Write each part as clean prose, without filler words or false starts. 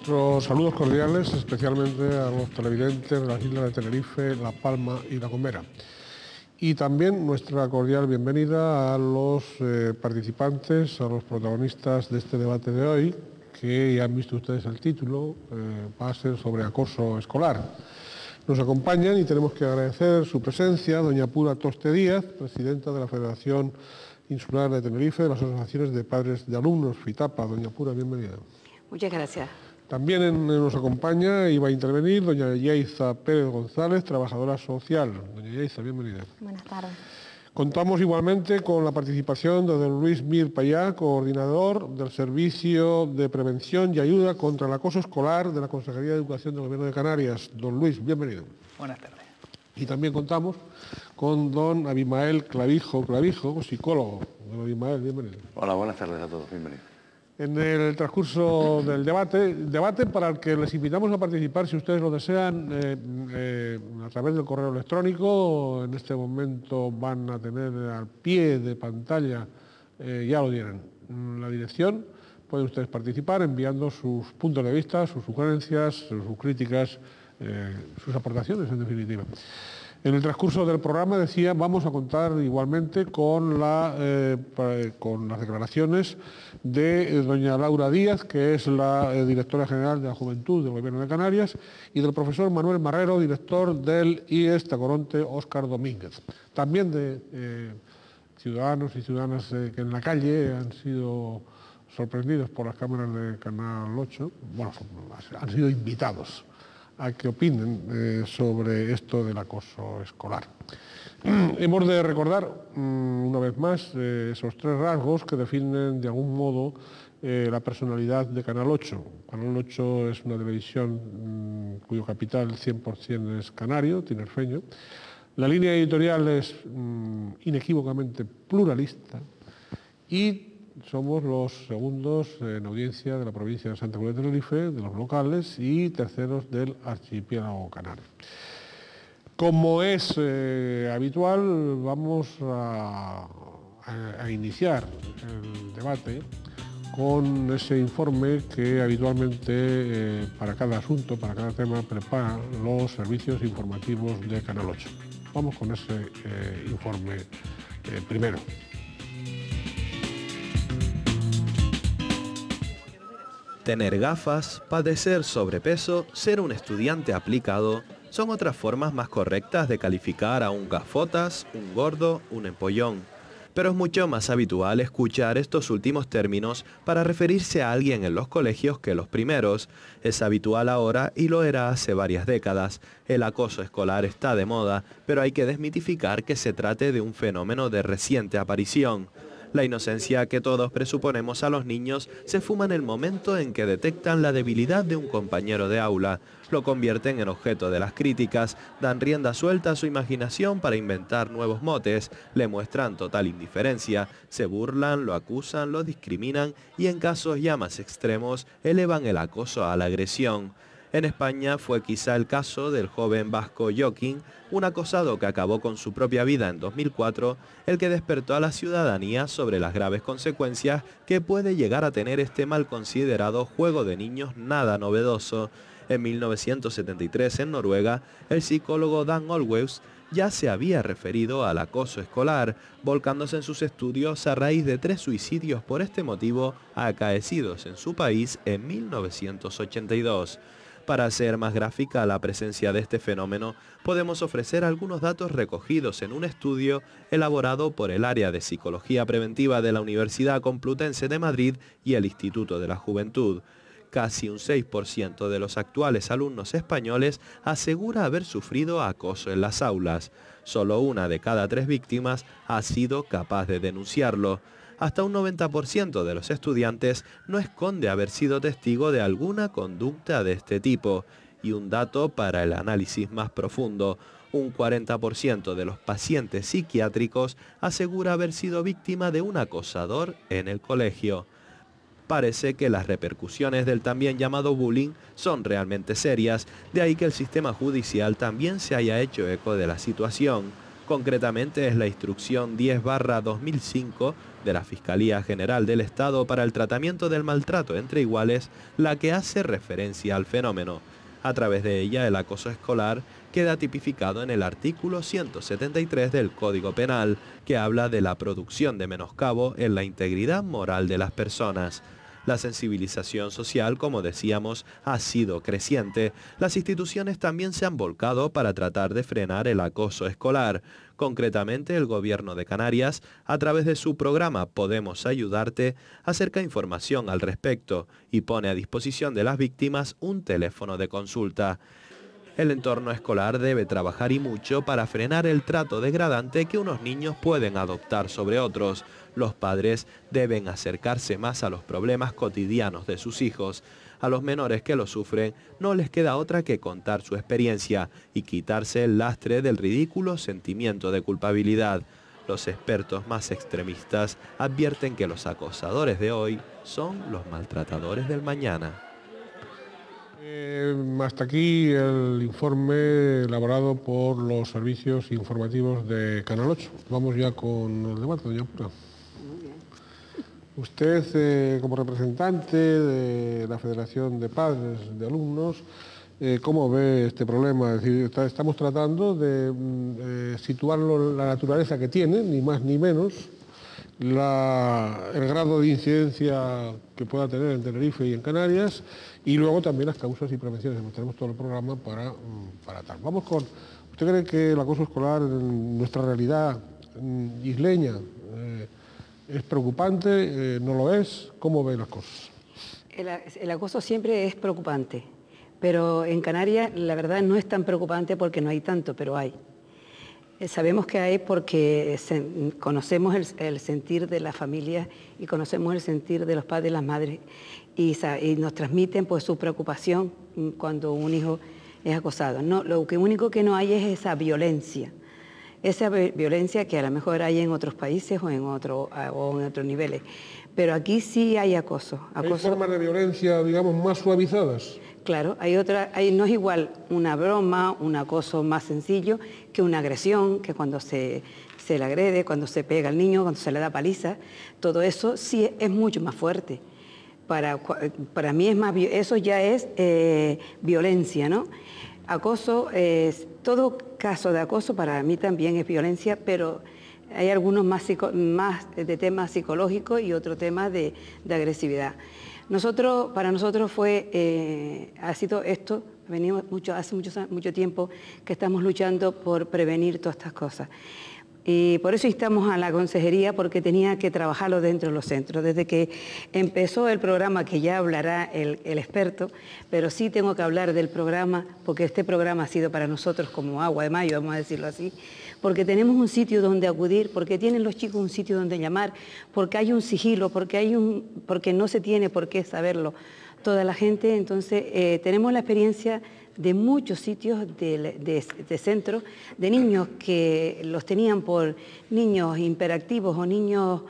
Nuestros saludos cordiales, especialmente a los televidentes de las islas de Tenerife, La Palma y La Gomera. Y también nuestra cordial bienvenida a los participantes, a los protagonistas de este debate de hoy, que ya han visto ustedes el título, va a ser sobre acoso escolar. Nos acompañan y tenemos que agradecer su presencia doña Pura Toste Díaz, presidenta de la Federación Insular de Tenerife, de las Asociaciones de Padres de Alumnos, FITAPA. Doña Pura, bienvenida. Muchas gracias. También nos acompaña y va a intervenir doña Yaiza Pérez González, trabajadora social. Doña Yaiza, bienvenida. Buenas tardes. Contamos igualmente con la participación de don Luis Mir Payá, coordinador del Servicio de Prevención y Ayuda contra el Acoso Escolar de la Consejería de Educación del Gobierno de Canarias. Don Luis, bienvenido. Buenas tardes. Y también contamos con don Abimael Clavijo, psicólogo. Don Abimael, bienvenido. Hola, buenas tardes a todos, bienvenidos. En el transcurso del debate para el que les invitamos a participar, si ustedes lo desean, a través del correo electrónico. En este momento van a tener al pie de pantalla, ya lo tienen, la dirección. Pueden ustedes participar enviando sus puntos de vista, sus sugerencias, sus críticas, sus aportaciones, en definitiva. En el transcurso del programa, decía, vamos a contar igualmente con las declaraciones de doña Laura Díaz, que es la directora general de la Juventud del Gobierno de Canarias, y del profesor Manuel Marrero, director del IES Tacoronte Óscar Domínguez. También de ciudadanos y ciudadanas que en la calle han sido sorprendidos por las cámaras de Canal 8, bueno, han sido invitados a que opinen sobre esto del acoso escolar. Hemos de recordar, una vez más, esos tres rasgos que definen de algún modo la personalidad de Canal 8. Canal 8 es una televisión cuyo capital 100% es canario, tinerfeño. La línea editorial es inequívocamente pluralista y somos los segundos en audiencia de la provincia de Santa Cruz de Tenerife, de los locales, y terceros del archipiélago canario. Como es habitual, vamos a iniciar el debate con ese informe que habitualmente para cada asunto, para cada tema, preparan los servicios informativos de Canal 8. Vamos con ese informe primero. Tener gafas, padecer sobrepeso, ser un estudiante aplicado, son otras formas más correctas de calificar a un gafotas, un gordo, un empollón. Pero es mucho más habitual escuchar estos últimos términos para referirse a alguien en los colegios que los primeros. Es habitual ahora y lo era hace varias décadas. El acoso escolar está de moda, pero hay que desmitificar que se trate de un fenómeno de reciente aparición. La inocencia que todos presuponemos a los niños se fuma en el momento en que detectan la debilidad de un compañero de aula, lo convierten en objeto de las críticas, dan rienda suelta a su imaginación para inventar nuevos motes, le muestran total indiferencia, se burlan, lo acusan, lo discriminan y en casos ya más extremos elevan el acoso a la agresión. En España fue quizá el caso del joven vasco Joaquín, un acosado que acabó con su propia vida en 2004, el que despertó a la ciudadanía sobre las graves consecuencias que puede llegar a tener este mal considerado juego de niños nada novedoso. En 1973, en Noruega, el psicólogo Dan Olweus ya se había referido al acoso escolar, volcándose en sus estudios a raíz de 3 suicidios por este motivo acaecidos en su país en 1982. Para hacer más gráfica la presencia de este fenómeno, podemos ofrecer algunos datos recogidos en un estudio elaborado por el Área de Psicología Preventiva de la Universidad Complutense de Madrid y el Instituto de la Juventud. Casi un 6% de los actuales alumnos españoles asegura haber sufrido acoso en las aulas. Solo 1 de cada 3 víctimas ha sido capaz de denunciarlo. Hasta un 90% de los estudiantes no esconde haber sido testigo de alguna conducta de este tipo. Y un dato para el análisis más profundo, un 40% de los pacientes psiquiátricos asegura haber sido víctima de un acosador en el colegio. Parece que las repercusiones del también llamado bullying son realmente serias, de ahí que el sistema judicial también se haya hecho eco de la situación. Concretamente es la Instrucción 10/2005 de la Fiscalía General del Estado para el Tratamiento del Maltrato entre Iguales la que hace referencia al fenómeno. A través de ella, el acoso escolar queda tipificado en el artículo 173 del Código Penal, que habla de la producción de menoscabo en la integridad moral de las personas. La sensibilización social, como decíamos, ha sido creciente. Las instituciones también se han volcado para tratar de frenar el acoso escolar. Concretamente, el Gobierno de Canarias, a través de su programa Podemos Ayudarte, acerca información al respecto y pone a disposición de las víctimas un teléfono de consulta. El entorno escolar debe trabajar y mucho para frenar el trato degradante que unos niños pueden adoptar sobre otros. Los padres deben acercarse más a los problemas cotidianos de sus hijos. A los menores que lo sufren no les queda otra que contar su experiencia y quitarse el lastre del ridículo sentimiento de culpabilidad. Los expertos más extremistas advierten que los acosadores de hoy son los maltratadores del mañana. Hasta aquí el informe elaborado por los servicios informativos de Canal 8. Vamos ya con el debate, doña Pura. Usted, como representante de la Federación de Padres de Alumnos, ¿cómo ve este problema? Es decir, estamos tratando de situarlo en la naturaleza que tiene, ni más ni menos, el grado de incidencia que pueda tener en Tenerife y en Canarias, y luego también las causas y prevenciones. Tenemos todo el programa para tal. Vamos con... ¿Usted cree que el acoso escolar en nuestra realidad isleña es preocupante? ¿No lo es? ¿Cómo ve las cosas? El acoso siempre es preocupante, pero en Canarias la verdad no es tan preocupante porque no hay tanto, pero hay. Sabemos que hay porque conocemos el sentir de las familias y conocemos el sentir de los padres y las madres y nos transmiten pues su preocupación cuando un hijo es acosado. No, lo único que no hay es esa violencia que a lo mejor hay en otros países o en otros niveles, pero aquí sí hay acoso. ¿Hay formas de violencia, digamos, más suavizadas? Claro, no es igual una broma, un acoso más sencillo que una agresión, que cuando se le agrede, cuando se pega al niño, cuando se le da paliza, todo eso sí es mucho más fuerte. Para mí eso ya es violencia, ¿no? Acoso, todo caso de acoso para mí también es violencia, pero hay algunos más de temas psicológicos y otro tema de agresividad. Para nosotros ha sido esto, venimos hace mucho tiempo que estamos luchando por prevenir todas estas cosas. Y por eso instamos a la consejería, porque tenía que trabajarlo dentro de los centros. Desde que empezó el programa, que ya hablará el experto, pero sí tengo que hablar del programa, porque este programa ha sido para nosotros como agua de mayo, vamos a decirlo así, porque tenemos un sitio donde acudir, porque tienen los chicos un sitio donde llamar, porque hay un sigilo, porque no se tiene por qué saberlo toda la gente. Entonces tenemos la experiencia de muchos sitios de centros, de niños que los tenían por niños hiperactivos o niños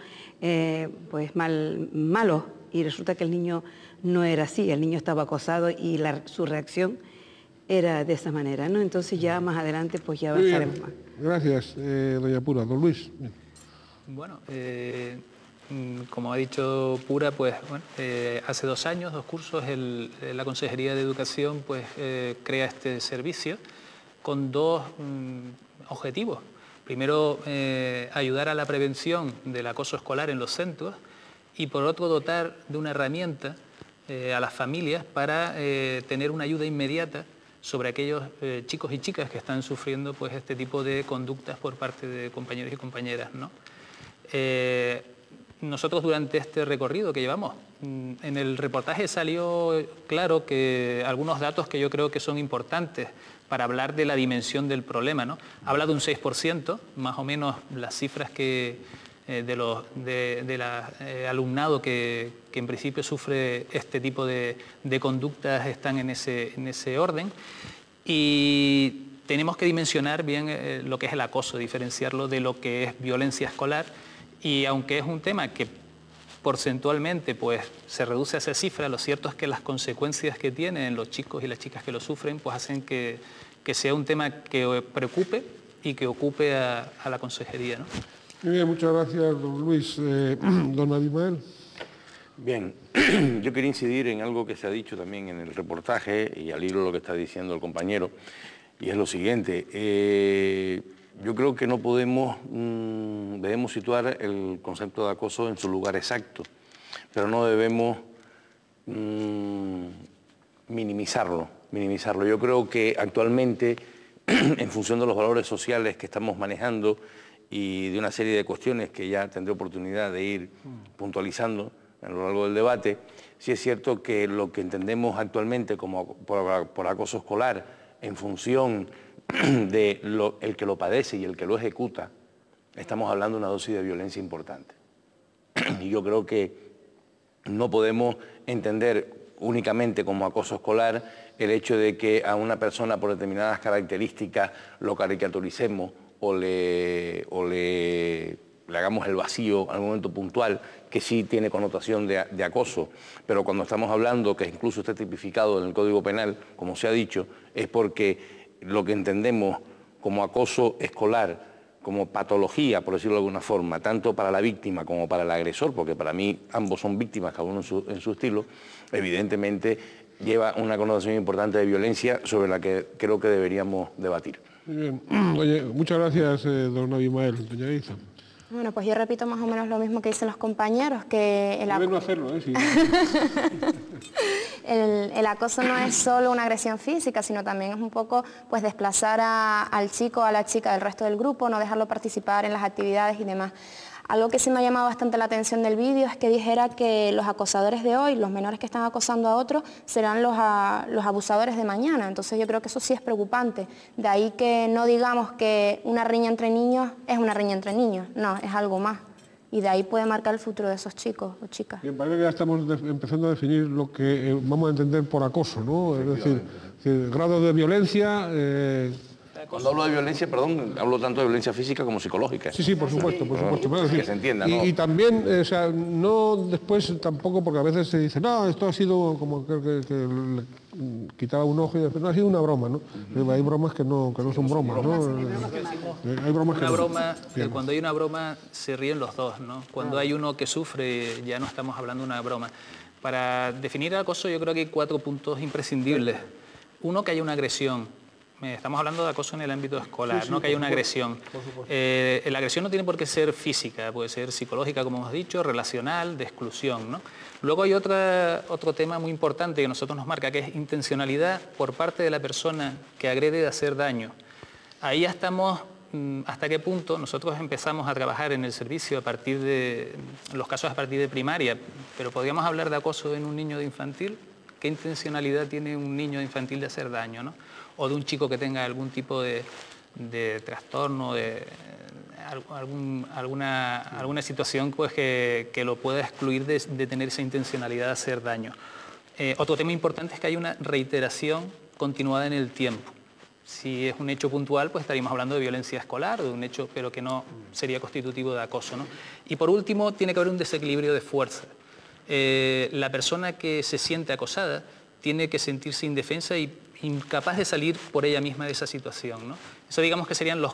pues malos, y resulta que el niño no era así, el niño estaba acosado y su reacción era de esa manera, ¿no? Entonces ya más adelante pues ya avanzaremos más. Gracias, doña Pura. Don Luis. Bueno, como ha dicho Pura, pues bueno, hace 2 años, 2 cursos, la Consejería de Educación pues crea este servicio con 2 objetivos. Primero, ayudar a la prevención del acoso escolar en los centros, y por otro, dotar de una herramienta a las familias para tener una ayuda inmediata sobre aquellos chicos y chicas que están sufriendo pues este tipo de conductas por parte de compañeros y compañeras, ¿no? Nosotros durante este recorrido que llevamos, en el reportaje salió claro que algunos datos que yo creo que son importantes para hablar de la dimensión del problema, ¿no? Habla de un 6%, más o menos las cifras que del alumnado que en principio sufre este tipo de conductas están en ese orden, y tenemos que dimensionar bien lo que es el acoso, diferenciarlo de lo que es violencia escolar. Y aunque es un tema que porcentualmente pues, se reduce a esa cifra, lo cierto es que las consecuencias que tienen los chicos y las chicas que lo sufren pues, hacen que sea un tema que preocupe y que ocupe a la consejería, ¿no? Muy bien, muchas gracias, don Luis. Don Abimael. Bien, yo quería incidir en algo que se ha dicho también en el reportaje y al hilo de lo que está diciendo el compañero, y es lo siguiente. Yo creo que no podemos, debemos situar el concepto de acoso en su lugar exacto, pero no debemos minimizarlo. Yo creo que actualmente, en función de los valores sociales que estamos manejando y de una serie de cuestiones que ya tendré oportunidad de ir puntualizando a lo largo del debate, sí es cierto que lo que entendemos actualmente como por acoso escolar, en función de el que lo padece y el que lo ejecuta, estamos hablando de una dosis de violencia importante. Y yo creo que no podemos entender únicamente como acoso escolar el hecho de que a una persona por determinadas características lo caricaturicemos o le hagamos el vacío al momento puntual, que sí tiene connotación de acoso, pero cuando estamos hablando, que incluso está tipificado en el Código Penal, como se ha dicho, es porque lo que entendemos como acoso escolar, como patología, por decirlo de alguna forma, tanto para la víctima como para el agresor, porque para mí ambos son víctimas, cada uno en su estilo, evidentemente lleva una connotación importante de violencia sobre la que creo que deberíamos debatir. Muy bien. Oye, muchas gracias, don Abimael. Doña Isa. Bueno, pues yo repito más o menos lo mismo que dicen los compañeros, que Deben no hacerlo, sí. el acoso no es solo una agresión física, sino también es un poco pues desplazar al chico o a la chica del resto del grupo, no dejarlo participar en las actividades y demás. Algo que sí me ha llamado bastante la atención del vídeo es que dijera que los acosadores de hoy, los menores que están acosando a otros, serán los abusadores de mañana. Entonces yo creo que eso sí es preocupante. De ahí que no digamos que una riña entre niños es una riña entre niños. No, es algo más. Y de ahí puede marcar el futuro de esos chicos o chicas. Bien, parece que ya estamos empezando a definir lo que vamos a entender por acoso, ¿no? Es decir, grados de violencia... Cuando hablo de violencia, perdón, hablo tanto de violencia física como psicológica. Sí, por supuesto, por supuesto. Pero que se entienda, ¿no? Y también, o sea, no después tampoco, porque a veces se dice, no, esto ha sido como que le quitaba un ojo y después, no, ha sido una broma, ¿no? Hay bromas que no son bromas, ¿no? Hay bromas que no. Cuando hay una broma se ríen los dos, ¿no? Cuando hay uno que sufre ya no estamos hablando de una broma. Para definir el acoso yo creo que hay 4 puntos imprescindibles. Uno, que haya una agresión. Estamos hablando de acoso en el ámbito escolar, no que haya una agresión. La agresión no tiene por qué ser física, puede ser psicológica, como hemos dicho, relacional, de exclusión, ¿no? Luego hay otro tema muy importante que a nosotros nos marca, que es intencionalidad por parte de la persona que agrede de hacer daño. Ahí ya estamos, hasta qué punto nosotros empezamos a trabajar en el servicio a partir de, los casos a partir de primaria, pero podríamos hablar de acoso en un niño de infantil. ¿Qué intencionalidad tiene un niño de infantil de hacer daño, ¿no? O de un chico que tenga algún tipo de trastorno, alguna situación pues, que lo pueda excluir de tener esa intencionalidad de hacer daño. Otro tema importante es que hay una reiteración continuada en el tiempo. Si es un hecho puntual, pues estaríamos hablando de violencia escolar, de un hecho, pero que no sería constitutivo de acoso, ¿no? Y por último, tiene que haber un desequilibrio de fuerza. La persona que se siente acosada tiene que sentirse indefensa y incapaz de salir por ella misma de esa situación, ¿no? Eso digamos que serían las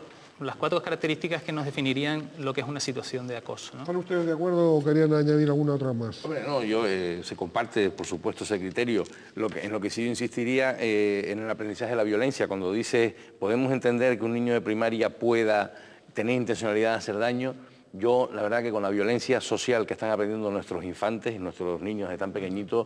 4 características que nos definirían lo que es una situación de acoso, ¿no? ¿Están ustedes de acuerdo o querían añadir alguna otra más? Hombre, no, se comparte, por supuesto, ese criterio. En lo que sí yo insistiría en el aprendizaje de la violencia, cuando dice, podemos entender que un niño de primaria pueda tener intencionalidad de hacer daño. Yo, la verdad que con la violencia social que están aprendiendo nuestros infantes y nuestros niños de tan pequeñitos,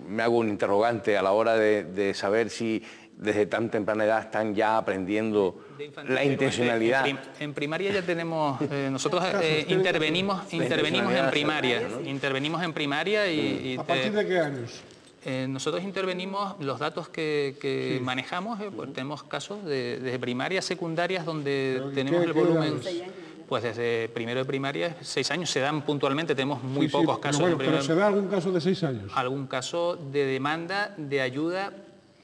me hago un interrogante a la hora de saber si desde tan temprana edad están ya aprendiendo la intencionalidad. En primaria ya tenemos, nosotros intervenimos en primaria, ¿no? Intervenimos en primaria y... ¿A partir de qué años? Nosotros intervenimos, los datos que manejamos, pues tenemos casos desde primarias, secundarias, donde tenemos el volumen... Pues desde primero de primaria, 6 años, se dan puntualmente, tenemos muy pocos casos. Bueno, pero ¿se da algún caso de 6 años? Algún caso de demanda de ayuda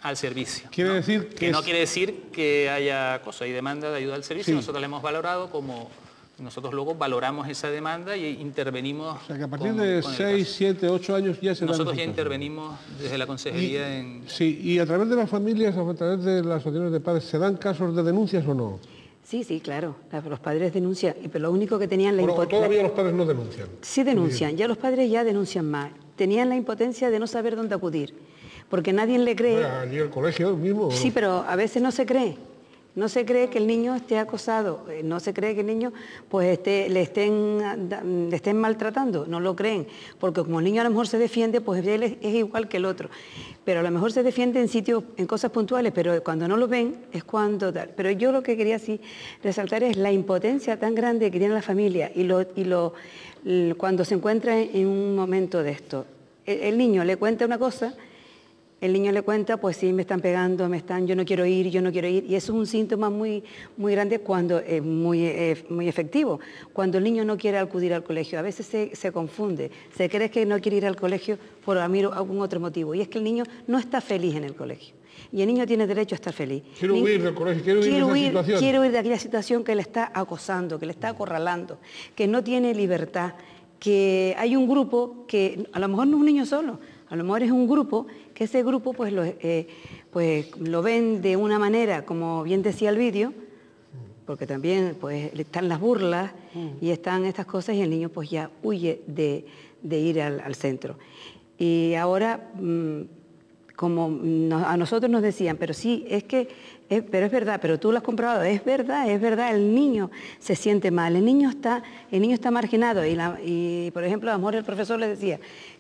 al servicio. Quiere decir que... no quiere decir que haya acoso, hay demanda de ayuda al servicio, nosotros la hemos valorado como... Nosotros luego valoramos esa demanda y intervenimos... O sea, que a partir de 6, 7, 8 años ya se da... Nosotros ya intervenimos desde la consejería en... Sí, y a través de las familias, a través de las asociaciones de padres, ¿se dan casos de denuncias o no? Sí, sí, claro. Los padres denuncian, pero lo único que tenían la impotencia... Todavía los padres no denuncian. Sí denuncian, ya los padres ya denuncian más. Tenían la impotencia de no saber dónde acudir, porque nadie le cree... Allí el colegio mismo... Sí, pero a veces no se cree. No se cree que el niño esté acosado, no se cree que el niño pues le estén maltratando, no lo creen, porque como el niño a lo mejor se defiende, pues él es igual que el otro. Pero a lo mejor se defiende en sitios, en cosas puntuales, pero cuando no lo ven es cuando... Pero yo lo que quería sí resaltar es la impotencia tan grande que tiene la familia cuando se encuentra en un momento de esto. El niño le cuenta una cosa... El niño le cuenta, pues sí, me están pegando, yo no quiero ir, y eso es un síntoma muy, muy grande cuando es muy efectivo. Cuando el niño no quiere acudir al colegio, a veces se confunde, se cree que no quiere ir al colegio por algún otro motivo, y es que el niño no está feliz en el colegio. Y el niño tiene derecho a estar feliz. Quiero huir del colegio, quiero huir de esa situación. Quiero huir de aquella situación que le está acosando, que le está acorralando, que no tiene libertad, que hay un grupo que a lo mejor no es un niño solo, a lo mejor es un grupo, que ese grupo pues lo ven de una manera, como bien decía el vídeo, porque también pues están las burlas y están estas cosas y el niño pues ya huye de ir al centro. Y ahora, como a nosotros nos decían, pero sí, pero es verdad, pero tú lo has comprobado, es verdad, el niño se siente mal, el niño está marginado y por ejemplo, a lo mejor el profesor le decía,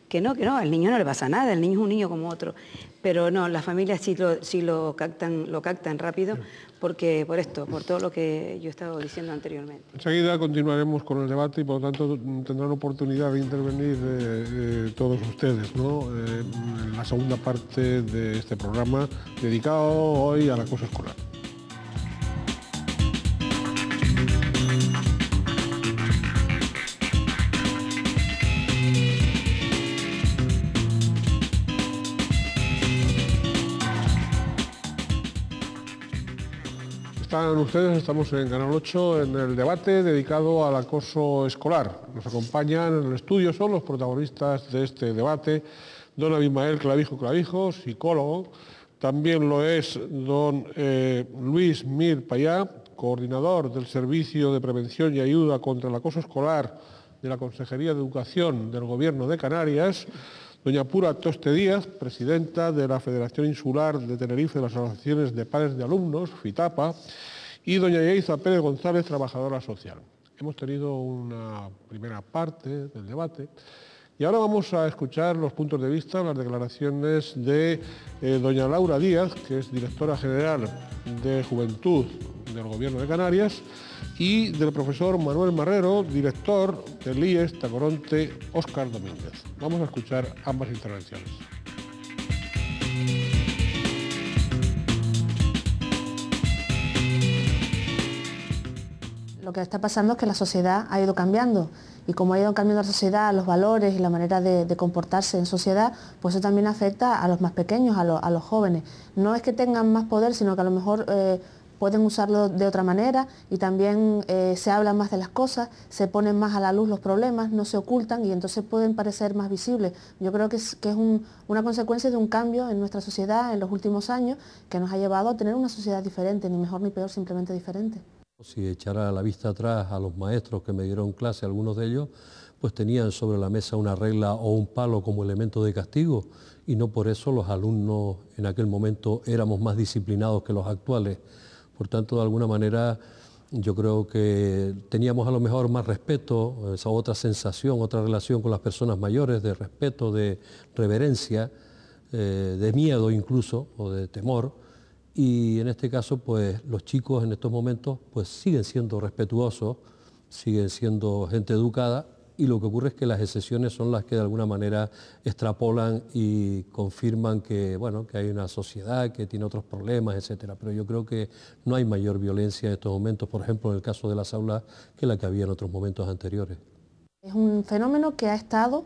que no, al niño no le pasa nada, el niño es un niño como otro. Pero no, las familias sí lo captan rápido, porque por todo lo que yo he estado diciendo anteriormente. Enseguida continuaremos con el debate y por lo tanto tendrán oportunidad de intervenir todos ustedes, ¿no? En la segunda parte de este programa dedicado hoy al acoso escolar. Están ustedes, estamos en Canal 8 en el debate dedicado al acoso escolar. Nos acompañan en el estudio, son los protagonistas de este debate, don Abimael Clavijo, psicólogo, también lo es don Luis Mir Payá, coordinador del Servicio de Prevención y Ayuda contra el Acoso Escolar de la Consejería de Educación del Gobierno de Canarias, doña Pura Toste Díaz, presidenta de la Federación Insular de Tenerife de las Asociaciones de Padres de Alumnos, FITAPA, y doña Yaiza Pérez González, trabajadora social. Hemos tenido una primera parte del debate y ahora vamos a escuchar los puntos de vista, las declaraciones de doña Laura Díaz, que es directora general de Juventud del Gobierno de Canarias, y del profesor Manuel Marrero, director del IES Tacoronte Óscar Domínguez. Vamos a escuchar ambas intervenciones. Lo que está pasando es que la sociedad ha ido cambiando y como ha ido cambiando la sociedad, los valores y la manera de comportarse en sociedad, pues eso también afecta a los más pequeños, a los jóvenes. No es que tengan más poder, sino que a lo mejor pueden usarlo de otra manera y también se habla más de las cosas, se ponen más a la luz los problemas, no se ocultan y entonces pueden parecer más visibles. Yo creo que es una consecuencia de un cambio en nuestra sociedad en los últimos años que nos ha llevado a tener una sociedad diferente, ni mejor ni peor, simplemente diferente. Si echara la vista atrás a los maestros que me dieron clase, algunos de ellos, pues tenían sobre la mesa una regla o un palo como elemento de castigo y no por eso los alumnos en aquel momento éramos más disciplinados que los actuales. Por tanto, de alguna manera, yo creo que teníamos a lo mejor más respeto, esa otra sensación, otra relación con las personas mayores, de respeto, de reverencia, de miedo incluso, o de temor. Y en este caso, pues los chicos en estos momentos pues siguen siendo respetuosos, siguen siendo gente educada y lo que ocurre es que las excepciones son las que de alguna manera extrapolan y confirman que, bueno, que hay una sociedad que tiene otros problemas, etcétera. Pero yo creo que no hay mayor violencia en estos momentos, por ejemplo, en el caso de las aulas, que la que había en otros momentos anteriores. Es un fenómeno que ha estado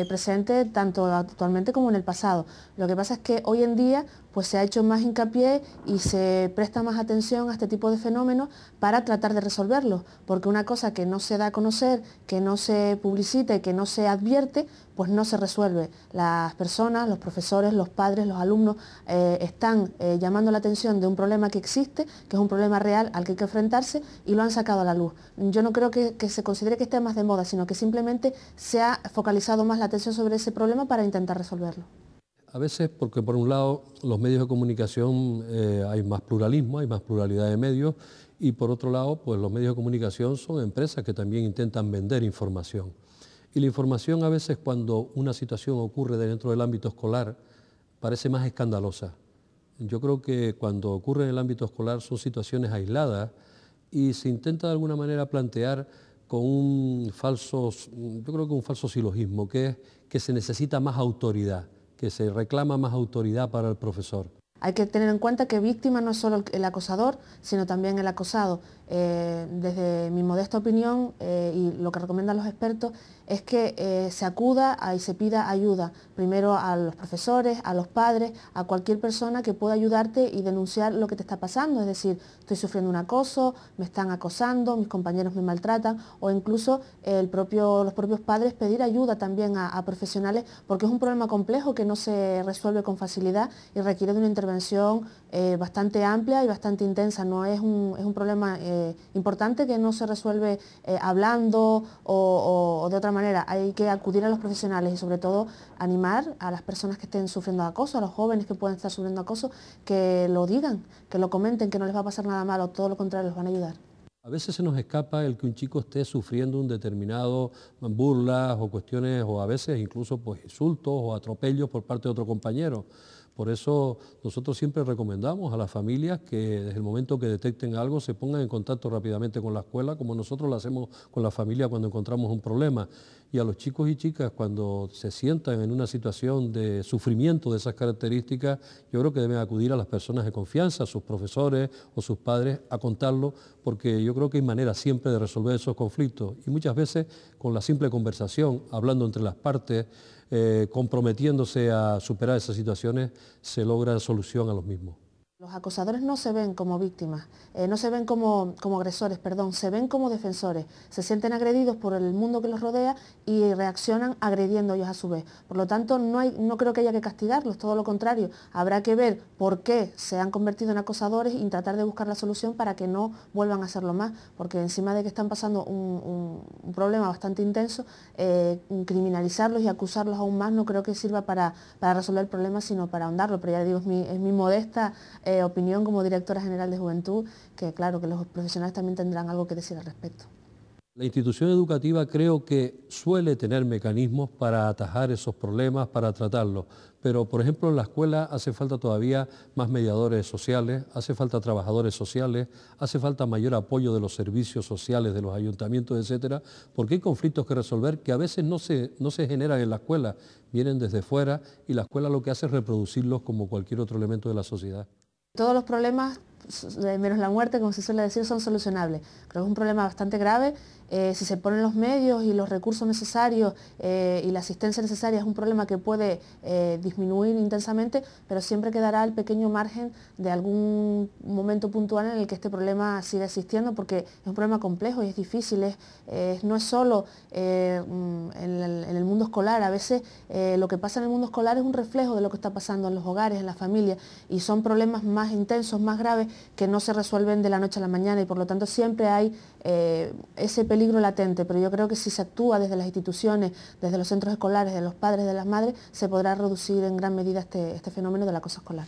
presente tanto actualmente como en el pasado. Lo que pasa es que hoy en día pues se ha hecho más hincapié y se presta más atención a este tipo de fenómenos para tratar de resolverlos, porque una cosa que no se da a conocer, que no se publicita y que no se advierte, pues no se resuelve. Las personas, los profesores, los padres, los alumnos están llamando la atención de un problema que existe, que es un problema real al que hay que enfrentarse, y lo han sacado a la luz. Yo no creo que se considere que esté más de moda, sino que simplemente se ha focalizado más la atención sobre ese problema para intentar resolverlo. A veces porque por un lado los medios de comunicación hay más pluralismo, hay más pluralidad de medios, y por otro lado pues los medios de comunicación son empresas que también intentan vender información. Y la información a veces cuando una situación ocurre dentro del ámbito escolar parece más escandalosa. Yo creo que cuando ocurre en el ámbito escolar son situaciones aisladas y se intenta de alguna manera plantear con un falso silogismo, que es que se necesita más autoridad, que se reclama más autoridad para el profesor. Hay que tener en cuenta que víctima no es solo el acosador, sino también el acosado. Desde mi modesta opinión y lo que recomiendan los expertos es que se acuda y se pida ayuda, primero a los profesores, a los padres, a cualquier persona que pueda ayudarte y denunciar lo que te está pasando, es decir, estoy sufriendo un acoso, me están acosando, mis compañeros me maltratan, o incluso los propios padres pedir ayuda también a profesionales, porque es un problema complejo que no se resuelve con facilidad y requiere de una intervención bastante amplia y bastante intensa. No es un problema importante que no se resuelve hablando o de otra manera. Hay que acudir a los profesionales y sobre todo animar a las personas que estén sufriendo acoso, a los jóvenes que pueden estar sufriendo acoso, que lo digan, que lo comenten, que no les va a pasar nada malo, todo lo contrario, los van a ayudar. A veces se nos escapa el que un chico esté sufriendo un determinado burlas o cuestiones, o a veces incluso pues, insultos o atropellos por parte de otro compañero. Por eso nosotros siempre recomendamos a las familias que desde el momento que detecten algo se pongan en contacto rápidamente con la escuela, como nosotros lo hacemos con la familia cuando encontramos un problema. Y a los chicos y chicas cuando se sientan en una situación de sufrimiento de esas características, yo creo que deben acudir a las personas de confianza, a sus profesores o sus padres, a contarlo, porque yo creo que hay manera siempre de resolver esos conflictos. Y muchas veces con la simple conversación, hablando entre las partes, comprometiéndose a superar esas situaciones, se logra solución a los mismos. Los acosadores no se ven como víctimas, no se ven como agresores, perdón, se ven como defensores. Se sienten agredidos por el mundo que los rodea y reaccionan agrediendo ellos a su vez. Por lo tanto, no creo que haya que castigarlos, todo lo contrario. Habrá que ver por qué se han convertido en acosadores y tratar de buscar la solución para que no vuelvan a hacerlo más. Porque encima de que están pasando un problema bastante intenso, criminalizarlos y acusarlos aún más no creo que sirva para resolver el problema, sino para ahondarlo. Pero ya digo, es mi modesta opinión como directora general de Juventud, que claro que los profesionales también tendrán algo que decir al respecto. La institución educativa creo que suele tener mecanismos para atajar esos problemas, para tratarlos, pero por ejemplo en la escuela hace falta todavía más mediadores sociales, hace falta trabajadores sociales, hace falta mayor apoyo de los servicios sociales, de los ayuntamientos, etcétera, porque hay conflictos que resolver que a veces no se generan en la escuela, vienen desde fuera y la escuela lo que hace es reproducirlos como cualquier otro elemento de la sociedad. Todos los problemas, menos la muerte, como se suele decir, son solucionables. Creo que es un problema bastante grave. Si se ponen los medios y los recursos necesarios y la asistencia necesaria, es un problema que puede disminuir intensamente, pero siempre quedará el pequeño margen de algún momento puntual en el que este problema siga existiendo, porque es un problema complejo y es difícil. No es solo en el mundo escolar. A veces lo que pasa en el mundo escolar es un reflejo de lo que está pasando en los hogares, en las familias, y son problemas más intensos, más graves, que no se resuelven de la noche a la mañana, y por lo tanto siempre hay ese peligro latente, pero yo creo que si se actúa desde las instituciones, desde los centros escolares, de los padres, de las madres, se podrá reducir en gran medida este fenómeno del acoso escolar.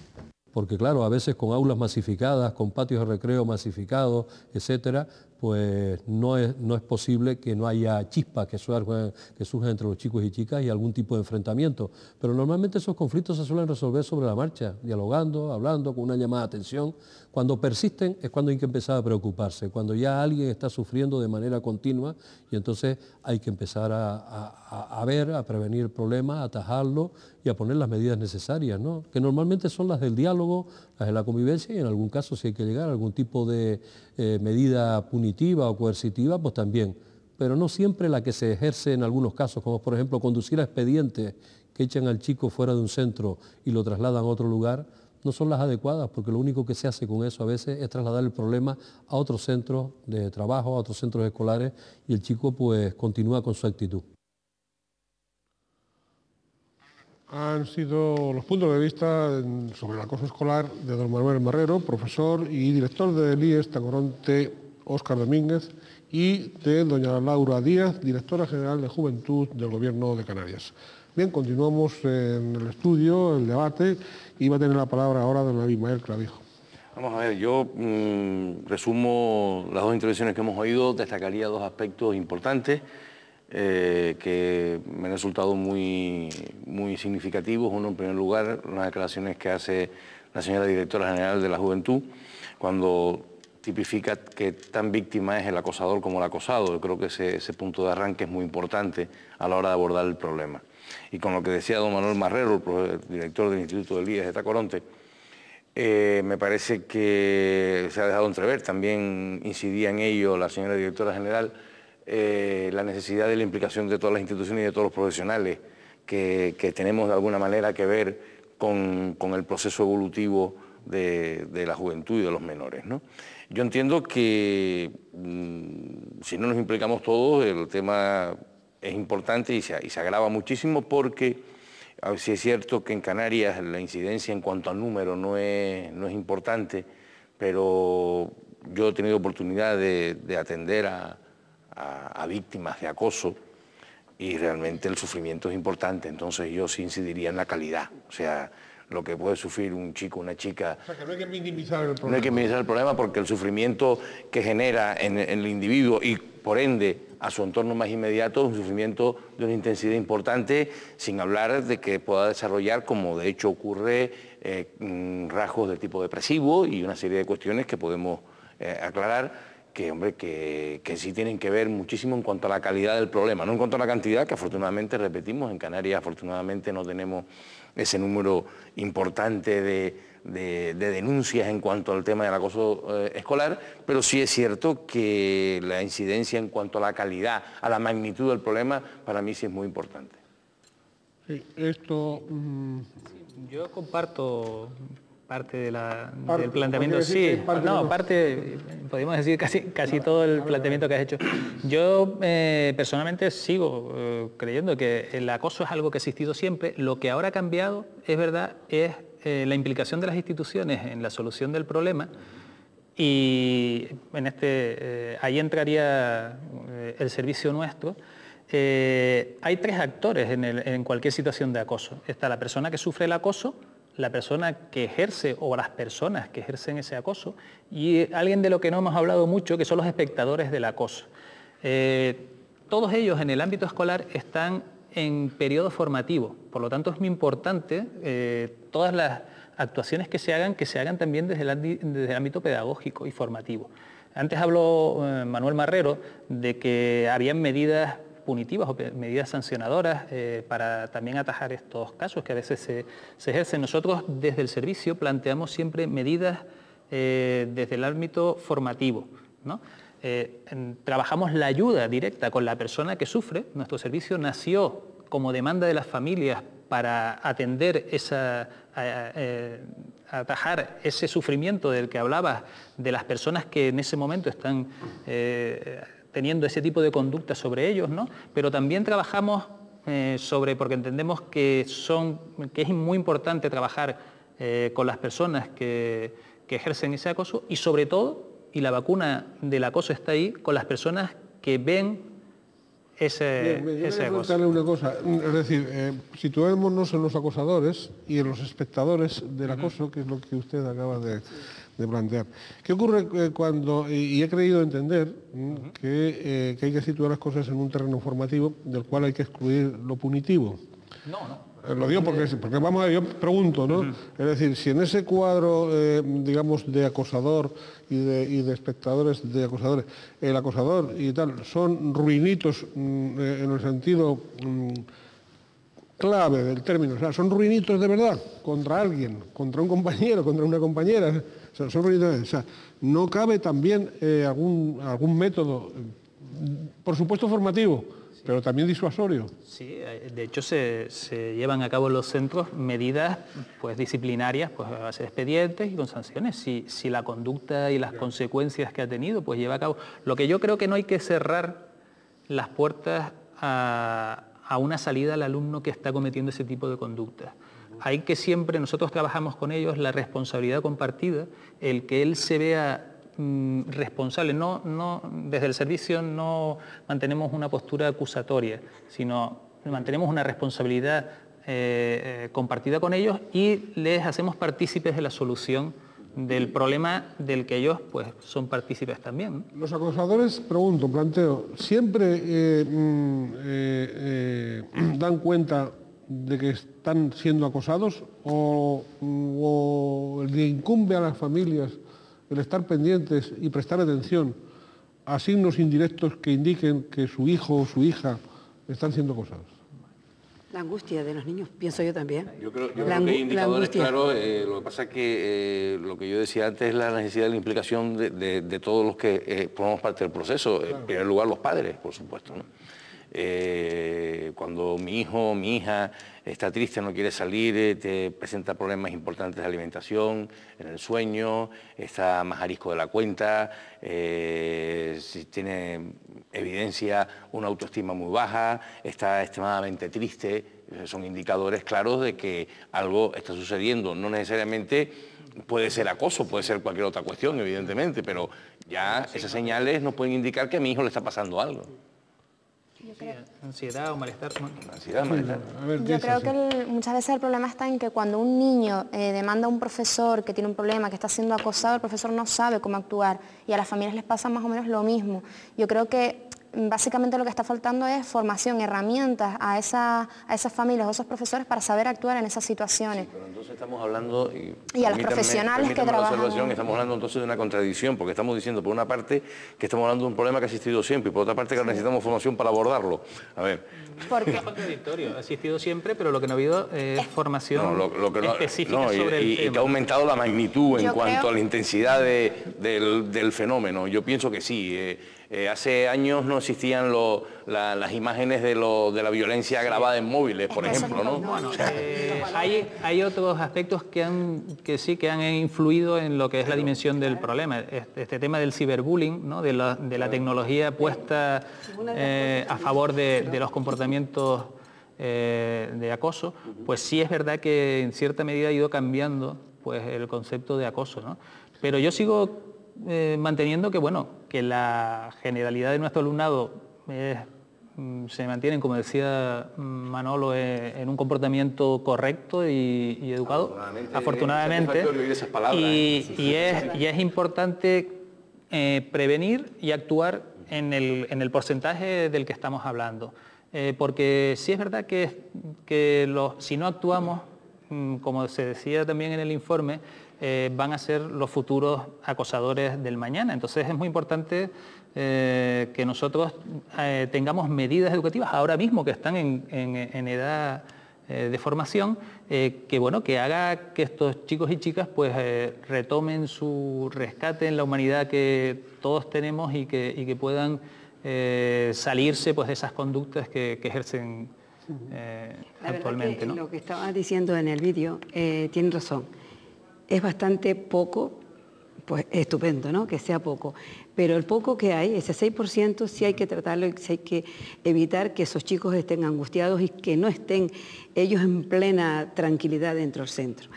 Porque claro, a veces con aulas masificadas, con patios de recreo masificados, etcétera, pues no es posible que no haya chispas que surjan entre los chicos y chicas y algún tipo de enfrentamiento. Pero normalmente esos conflictos se suelen resolver sobre la marcha, dialogando, hablando, con una llamada de atención. Cuando persisten es cuando hay que empezar a preocuparse, cuando ya alguien está sufriendo de manera continua, y entonces hay que empezar a ver, a prevenir el problema, a atajarlo y a poner las medidas necesarias, ¿no? Que normalmente son las del diálogo, las de la convivencia, y en algún caso si hay que llegar a algún tipo de medida punitiva o coercitiva, pues también. Pero no siempre la que se ejerce en algunos casos, como por ejemplo conducir a expedientes que echan al chico fuera de un centro y lo trasladan a otro lugar, no son las adecuadas, porque lo único que se hace con eso a veces es trasladar el problema a otros centros de trabajo, a otros centros escolares, y el chico pues continúa con su actitud. Han sido los puntos de vista sobre el acoso escolar de don Manuel Marrero, profesor y director del IES Tacoronte Óscar Domínguez, y de doña Laura Díaz, directora general de Juventud del Gobierno de Canarias. Bien, continuamos en el estudio, el debate, y va a tener la palabra ahora don Abimael Clavijo. Vamos a ver, yo resumo las dos intervenciones que hemos oído, destacaría dos aspectos importantes que me han resultado muy significativos. Uno, en primer lugar, las declaraciones que hace la señora directora general de la Juventud, cuando tipifica que tan víctima es el acosador como el acosado. Yo creo que ese punto de arranque es muy importante a la hora de abordar el problema. Y con lo que decía don Manuel Marrero, el director del Instituto del IES de Tacoronte, me parece que se ha dejado entrever, también incidía en ello la señora directora general, la necesidad de la implicación de todas las instituciones y de todos los profesionales que tenemos de alguna manera que ver con el proceso evolutivo de la juventud y de los menores, ¿no? Yo entiendo que si no nos implicamos todos, el tema es importante y se agrava muchísimo, porque sí es cierto que en Canarias la incidencia en cuanto al número no es importante, pero yo he tenido oportunidad de atender a víctimas de acoso y realmente el sufrimiento es importante. Entonces yo sí incidiría en la calidad, o sea, lo que puede sufrir un chico, una chica. O sea, que no hay que minimizar el problema. No hay que minimizar el problema, porque el sufrimiento que genera en el individuo y por ende a su entorno más inmediato es un sufrimiento de una intensidad importante, sin hablar de que pueda desarrollar, como de hecho ocurre, rasgos de tipo depresivo y una serie de cuestiones que podemos aclarar, que, hombre, que sí tienen que ver muchísimo en cuanto a la calidad del problema, no en cuanto a la cantidad, que afortunadamente, repetimos, en Canarias afortunadamente no tenemos ese número importante de denuncias en cuanto al tema del acoso escolar, pero sí es cierto que la incidencia en cuanto a la calidad, a la magnitud del problema, para mí sí es muy importante. Sí, esto... Yo comparto parte del planteamiento, sí, podemos decir casi todo el planteamiento que has hecho. Yo personalmente sigo creyendo que el acoso es algo que ha existido siempre. Lo que ahora ha cambiado, es verdad, es la implicación de las instituciones en la solución del problema, y ahí entraría el servicio nuestro. Hay tres actores en cualquier situación de acoso. Está la persona que sufre el acoso, la persona que ejerce o las personas que ejercen ese acoso, y alguien de lo que no hemos hablado mucho, que son los espectadores del acoso. Todos ellos en el ámbito escolar están en periodo formativo, por lo tanto es muy importante todas las actuaciones que se hagan también desde el ámbito pedagógico y formativo. Antes habló Manuel Marrero de que habían medidas punitivas o medidas sancionadoras para también atajar estos casos que a veces se ejercen. Nosotros desde el servicio planteamos siempre medidas desde el ámbito formativo, ¿no? Trabajamos la ayuda directa con la persona que sufre. Nuestro servicio nació como demanda de las familias para atender atajar ese sufrimiento del que hablabas, de las personas que en ese momento están teniendo ese tipo de conducta sobre ellos, ¿no? Pero también trabajamos porque entendemos que es muy importante trabajar con las personas que ejercen ese acoso, y sobre todo, y la vacuna del acoso está ahí, con las personas que ven ese acoso. Una cosa, es decir, situémonos en los acosadores y en los espectadores del acoso, que es lo que usted acaba de plantear. ¿Qué ocurre cuando, y he creído entender que hay que situar las cosas en un terreno formativo del cual hay que excluir lo punitivo? No. Lo digo porque vamos a ver, yo pregunto, ¿no? Es decir, si en ese cuadro, digamos, de acosador y de espectadores de acosadores, el acosador y tal son ruinitos en el sentido clave del término, o sea, son ruinitos de verdad contra alguien, contra un compañero, contra una compañera, o sea, son ruinitos, o sea, no cabe también algún método, por supuesto formativo, pero también disuasorio. Sí, de hecho se llevan a cabo en los centros medidas pues, disciplinarias pues, a base de expedientes y con sanciones. Si la conducta y las consecuencias que ha tenido pues lleva a cabo. Lo que yo creo que no hay que cerrar las puertas a una salida al alumno que está cometiendo ese tipo de conductas. Hay que siempre, nosotros trabajamos con ellos, la responsabilidad compartida, el que él se vea responsable. Desde el servicio no mantenemos una postura acusatoria, sino mantenemos una responsabilidad compartida con ellos y les hacemos partícipes de la solución del problema del que ellos pues, son partícipes también. Los acosadores, planteo, ¿siempre dan cuenta de que están siendo acosados o le incumbe a las familias el estar pendientes y prestar atención a signos indirectos que indiquen que su hijo o su hija están siendo acosados? La angustia de los niños, pienso yo también. Yo creo que hay indicadores claros. Lo que pasa es que lo que yo decía antes es la necesidad de la implicación de todos los que formamos parte del proceso. En primer lugar, los padres, por supuesto, ¿no? Cuando mi hijo o mi hija está triste, no quiere salir, te presenta problemas importantes de alimentación, en el sueño, está más arisco de la cuenta, si tiene evidencia una autoestima muy baja, está extremadamente triste, son indicadores claros de que algo está sucediendo. No necesariamente puede ser acoso, puede ser cualquier otra cuestión, evidentemente, pero ya esas señales nos pueden indicar que a mi hijo le está pasando algo. Ansiedad o malestar. Ansiedad, malestar. Yo creo que muchas veces el problema está en que cuando un niño demanda a un profesor que tiene un problema, que está siendo acosado, el profesor no sabe cómo actuar y a las familias les pasa más o menos lo mismo. Yo creo que básicamente lo que está faltando es formación, herramientas a esas familias o esos profesores para saber actuar en esas situaciones. Sí, pero entonces estamos hablando, y a los profesionales que trabajan. Estamos hablando entonces de una contradicción, porque estamos diciendo por una parte que estamos hablando de un problema que ha existido siempre y por otra parte que necesitamos formación para abordarlo. A ver. Es contradictorio, ha existido siempre, pero lo que no ha habido es formación específica sobre el tema. Y que ha aumentado la magnitud en cuanto a la intensidad del fenómeno. Yo pienso que sí. Hace años no existían las imágenes de la violencia agravada en móviles, por ejemplo, ¿no? Bueno, hay otros aspectos que sí que han influido en lo que es la dimensión del problema. Este tema del ciberbullying, ¿no? de la tecnología puesta a favor de los comportamientos de acoso, pues sí es verdad que en cierta medida ha ido cambiando pues, el concepto de acoso, ¿no? Pero yo sigo manteniendo que, bueno, que la generalidad de nuestro alumnado se mantienen, como decía Manolo, en un comportamiento correcto y educado, afortunadamente. Y es importante prevenir y actuar en el porcentaje del que estamos hablando. Porque sí es verdad que si no actuamos, como se decía también en el informe, van a ser los futuros acosadores del mañana. Entonces es muy importante que nosotros tengamos medidas educativas ahora mismo que están en edad de formación, que haga que estos chicos y chicas pues retomen su rescate en la humanidad que todos tenemos y que puedan salirse pues de esas conductas que ejercen actualmente, ¿no? Lo que estaba diciendo en el vídeo tiene razón. Es bastante poco, pues estupendo, ¿no? Que sea poco. Pero el poco que hay, ese 6%, sí hay que tratarlo y sí hay que evitar que esos chicos estén angustiados y que no estén ellos en plena tranquilidad dentro del centro.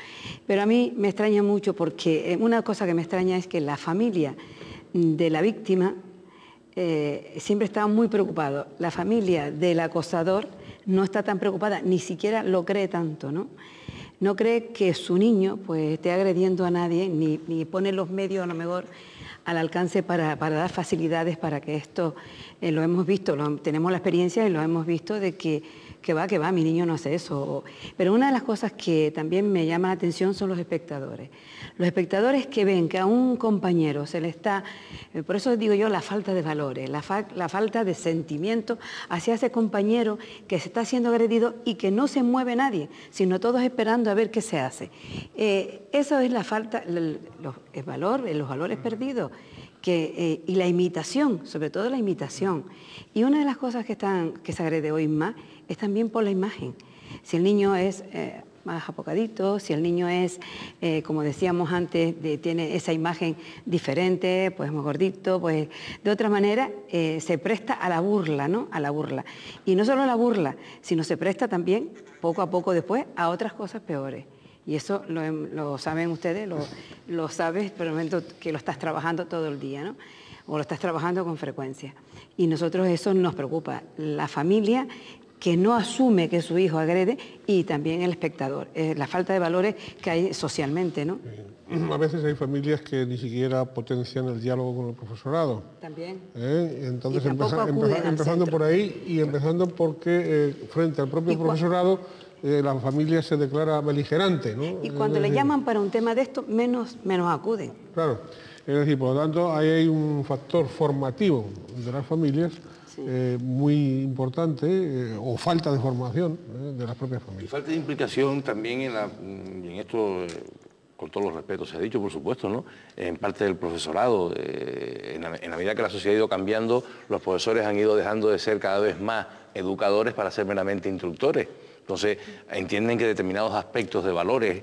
Pero a mí me extraña mucho porque una cosa que me extraña es que la familia de la víctima siempre está muy preocupada. La familia del acosador no está tan preocupada, ni siquiera lo cree tanto, ¿no? No cree que su niño pues, esté agrediendo a nadie, ni pone los medios a lo mejor al alcance para dar facilidades para que esto, lo hemos visto, tenemos la experiencia y lo hemos visto de que que va, mi niño no hace eso. Pero una de las cosas que también me llama la atención son los espectadores. Los espectadores que ven que a un compañero se le está, por eso digo yo, la falta de valores, la falta de sentimiento hacia ese compañero que se está siendo agredido y que no se mueve nadie, sino todos esperando a ver qué se hace. Eso es la falta, los valores perdidos. Y la imitación, sobre todo la imitación. Y una de las cosas que se agrede hoy más es también por la imagen. Si el niño es más apocadito, si el niño es, como decíamos antes, tiene esa imagen diferente, pues más gordito, pues de otra manera se presta a la burla, ¿no? A la burla. Y no solo a la burla, sino se presta también, poco a poco después, a otras cosas peores. Y eso lo saben ustedes, lo sabes por el momento que lo estás trabajando todo el día, ¿no? O lo estás trabajando con frecuencia. Y nosotros eso nos preocupa. La familia que no asume que su hijo agrede y también el espectador. La falta de valores que hay socialmente, ¿no? A veces hay familias que ni siquiera potencian el diálogo con el profesorado. También. Entonces, empezando por ahí y empezando porque frente al propio profesorado la familia se declara beligerante, ¿no? Y cuando le llaman para un tema de esto, menos acuden. Claro, es decir, por lo tanto, ahí hay un factor formativo de las familias muy importante, o falta de formación de las propias familias. Y falta de implicación también en esto, con todos los respetos se ha dicho, por supuesto, ¿no? En parte del profesorado. En la medida que la sociedad ha ido cambiando, los profesores han ido dejando de ser cada vez más educadores para ser meramente instructores. Entonces, entienden que determinados aspectos de valores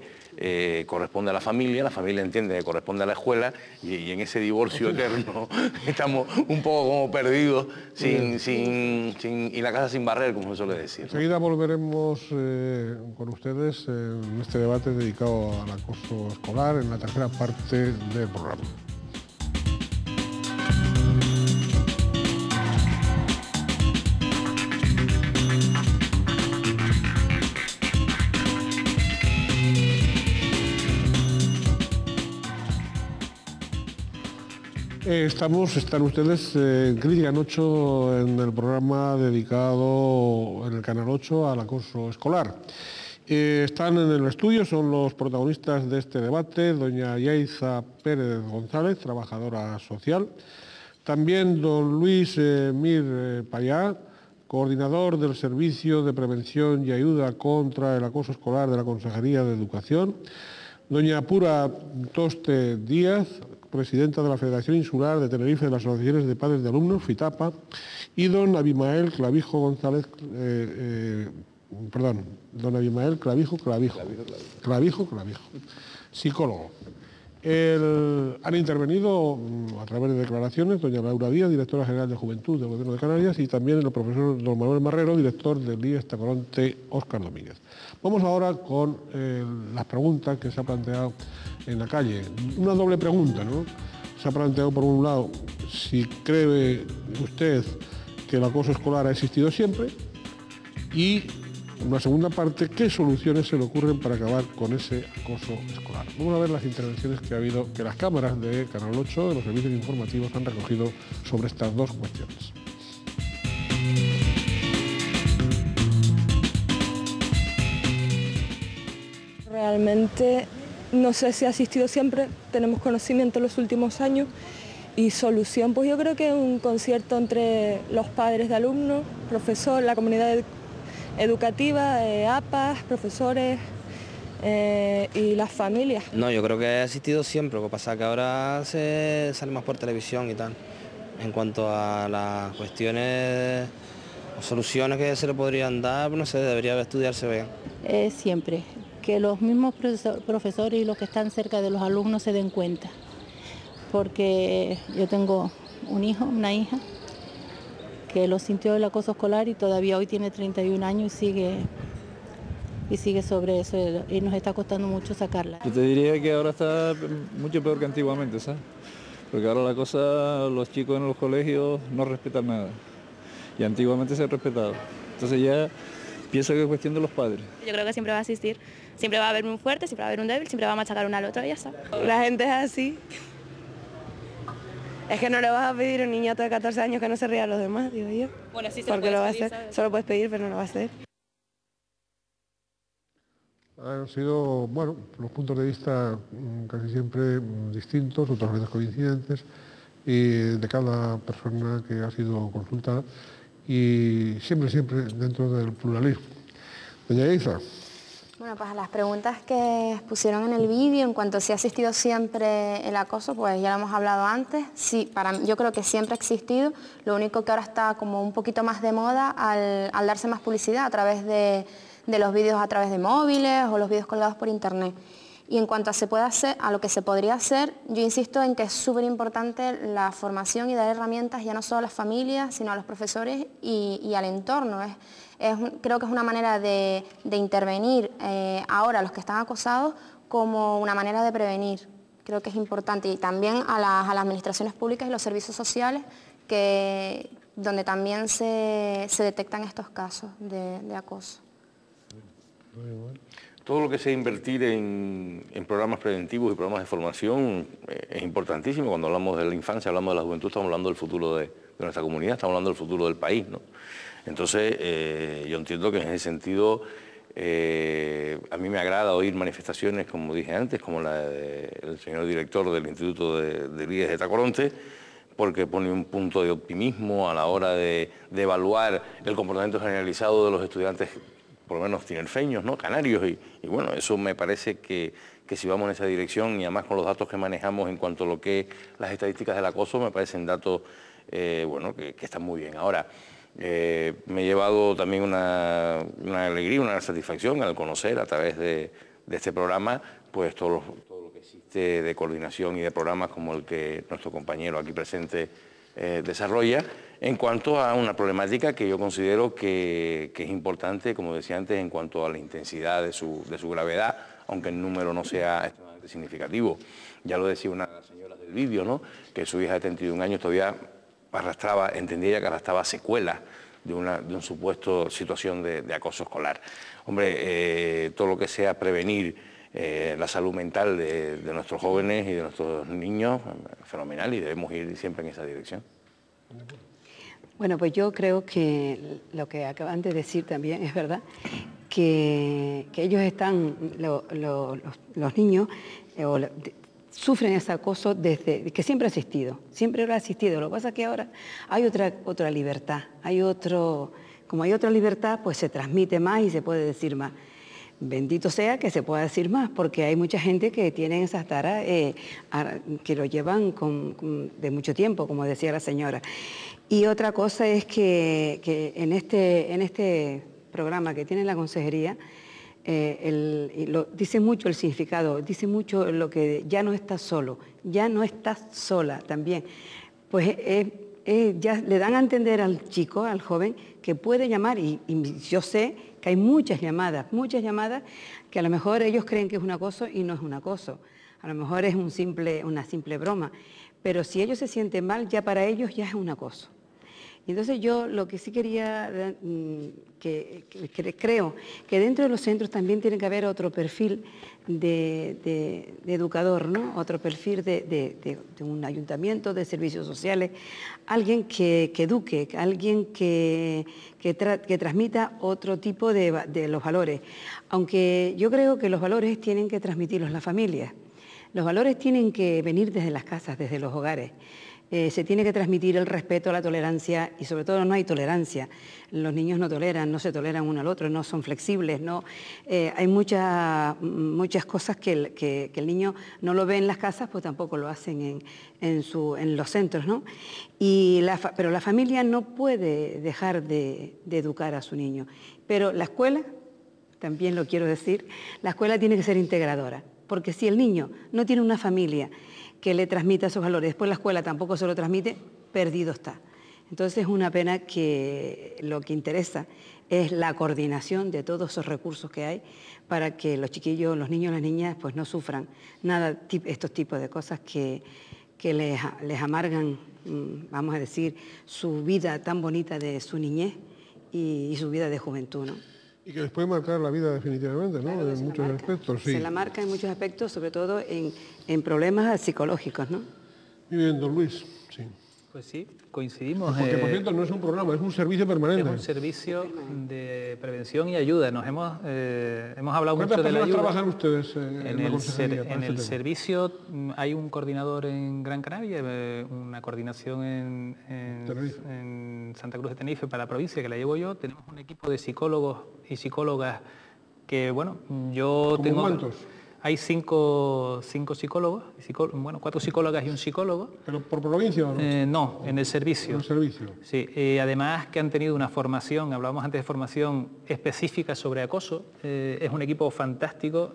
corresponde a la familia entiende que corresponde a la escuela, y en ese divorcio eterno estamos un poco como perdidos, y la casa sin barrer, como se suele decir, ¿no? Enseguida volveremos con ustedes en este debate dedicado al acoso escolar, en la tercera parte del programa. Están ustedes en Crítica en 8, en el programa dedicado en el Canal 8 al acoso escolar. Están en el estudio, son los protagonistas de este debate, doña Yaiza Pérez González, trabajadora social, también don Luis Mir Payá, coordinador del Servicio de Prevención y Ayuda contra el Acoso Escolar de la Consejería de Educación, doña Pura Toste Díaz, presidenta de la Federación Insular de Tenerife de las Asociaciones de Padres de Alumnos, FITAPA, y don Abimael Clavijo González, don Abimael Clavijo, psicólogo. Han intervenido a través de declaraciones doña Laura Díaz, directora general de Juventud del Gobierno de Canarias, y también el profesor don Manuel Marrero, director del IES Tacoronte Óscar Domínguez. Vamos ahora con las preguntas que se ha planteado en la calle. Una doble pregunta, ¿no? Se ha planteado, por un lado, si cree usted que el acoso escolar ha existido siempre, y una segunda parte, ¿qué soluciones se le ocurren para acabar con ese acoso escolar? Vamos a ver las intervenciones que ha habido, que las cámaras de Canal 8, de los servicios informativos, han recogido sobre estas dos cuestiones. Realmente no sé si ha existido siempre, tenemos conocimiento en los últimos años, y solución, pues yo creo que un concierto entre los padres de alumnos, profesor, la comunidad educativa, APAs, profesores y las familias. No, yo creo que ha existido siempre, lo que pasa es que ahora se sale más por televisión y tal. En cuanto a las cuestiones o soluciones que se le podrían dar, no sé, debería estudiarse bien. Siempre, que los mismos profesores y los que están cerca de los alumnos se den cuenta, porque yo tengo un hijo, una hija, que lo sintió el acoso escolar y todavía hoy tiene 31 años y sigue sobre eso, y nos está costando mucho sacarla. Yo te diría que ahora está mucho peor que antiguamente, ¿sabes? Porque ahora la cosa, los chicos en los colegios no respetan nada, y antiguamente se respetaba. Entonces ya pienso que es cuestión de los padres. Yo creo que siempre va a existir, siempre va a haber un fuerte, siempre va a haber un débil, siempre va a machacar uno al otro y ya está. La gente es así. Es que no le vas a pedir a un niñato de 14 años que no se ría a los demás, digo yo. Bueno, sí se porque lo lo va a pedir, hacer. ¿sabes? Solo puedes pedir, pero no lo va a hacer. han sido, bueno, los puntos de vista casi siempre distintos, otras veces coincidentes, y de cada persona que ha sido consultada, y siempre dentro del pluralismo. Doña Yaiza. Bueno, pues a las preguntas que pusieron en el vídeo, en cuanto a si ha existido siempre el acoso, pues ya lo hemos hablado antes. Sí, yo creo que siempre ha existido, lo único que ahora está como un poquito más de moda al darse más publicidad a través de los vídeos a través de móviles o los vídeos colgados por internet. Y en cuanto a lo que se podría hacer, yo insisto en que es súper importante la formación y dar herramientas ya no solo a las familias, sino a los profesores y al entorno. Creo que es una manera de intervenir ahora a los que están acosados como una manera de prevenir. Creo que es importante. Y también a las administraciones públicas y los servicios sociales, donde también se detectan estos casos de acoso. Todo lo que sea invertir en programas preventivos y programas de formación es importantísimo. Cuando hablamos de la infancia, hablamos de la juventud, estamos hablando del futuro de nuestra comunidad, estamos hablando del futuro del país, ¿no? Entonces, yo entiendo que en ese sentido a mí me agrada oír manifestaciones, como dije antes, como la del señor director del Instituto de IES de Tacoronte, porque pone un punto de optimismo a la hora de evaluar el comportamiento generalizado de los estudiantes, por lo menos tinerfeños, ¿no? Canarios, y bueno, eso me parece que si vamos en esa dirección, y además con los datos que manejamos en cuanto a lo que es las estadísticas del acoso, me parecen datos bueno, que están muy bien. Ahora, me he llevado también una alegría, una satisfacción al conocer a través de este programa, pues todo lo que existe de coordinación y de programas como el que nuestro compañero aquí presente desarrolla, en cuanto a una problemática que yo considero que es importante, como decía antes, en cuanto a la intensidad de su gravedad, aunque el número no sea extremadamente significativo. Ya lo decía una de las señoras del vídeo, ¿no?, que su hija de 31 años todavía arrastraba, entendía ella que arrastraba secuelas de una supuesta situación de acoso escolar. Hombre, todo lo que sea prevenir la salud mental de nuestros jóvenes y de nuestros niños, fenomenal, y debemos ir siempre en esa dirección. Bueno, pues yo creo que lo que acaban de decir también es verdad, que ellos están, los niños, sufren ese acoso desde que siempre ha existido, siempre lo ha existido. Lo que pasa es que ahora hay otra libertad, como hay otra libertad, pues se transmite más y se puede decir más. Bendito sea que se pueda decir más, porque hay mucha gente que tiene esas taras que lo llevan de mucho tiempo, como decía la señora. Y otra cosa es que en este programa que tiene la consejería, dice mucho el significado, dice mucho lo que ya no estás solo, ya no estás sola también. Pues ya le dan a entender al chico, al joven, que puede llamar, y yo sé que hay muchas llamadas que a lo mejor ellos creen que es un acoso y no es un acoso. A lo mejor es una simple broma, pero si ellos se sienten mal, ya para ellos ya es un acoso. Y entonces yo lo que sí quería, creo que dentro de los centros también tiene que haber otro perfil de educador, ¿no? Otro perfil de un ayuntamiento, de servicios sociales, alguien que eduque, alguien que transmita otro tipo de los valores. Aunque yo creo que los valores tienen que transmitirlos las familias. Los valores tienen que venir desde las casas, desde los hogares. Se tiene que transmitir el respeto, la tolerancia, y sobre todo no hay tolerancia. Los niños no se toleran uno al otro, no son flexibles, hay muchas cosas que el niño no lo ve en las casas, pues tampoco lo hacen en los centros, ¿no? Pero la familia no puede dejar de educar a su niño. Pero la escuela, también lo quiero decir, la escuela tiene que ser integradora, porque si el niño no tiene una familia que le transmita esos valores, después la escuela tampoco se lo transmite, perdido está. Entonces es una pena que lo que interesa es la coordinación de todos esos recursos que hay para que los chiquillos, los niños y las niñas pues no sufran nada, estos tipos de cosas que les amargan, vamos a decir, su vida tan bonita de su niñez y su vida de juventud, ¿no? Y que les puede marcar la vida definitivamente, ¿no? Claro, en muchos aspectos, sí. Se la marca en muchos aspectos, sobre todo en problemas psicológicos, ¿no? Muy bien, don Luis. Sí. Pues sí, coincidimos. Porque, por cierto, no es un programa, es un servicio permanente. Es un servicio de prevención y ayuda. Hemos hablado mucho de la ayuda. ¿Cuántas personas trabajan ustedes en la consejería? En el servicio hay un coordinador en Gran Canaria, una coordinación en Santa Cruz de Tenerife para la provincia, que la llevo yo. Tenemos un equipo de psicólogos y psicólogas que, bueno, yo tengo... ¿Cuántos? Hay cinco psicólogos, 4 psicólogas y un psicólogo. ¿Pero por provincia o no? No, en el servicio. En el servicio. Sí, además que han tenido una formación, hablábamos antes de formación específica sobre acoso. Es un equipo fantástico.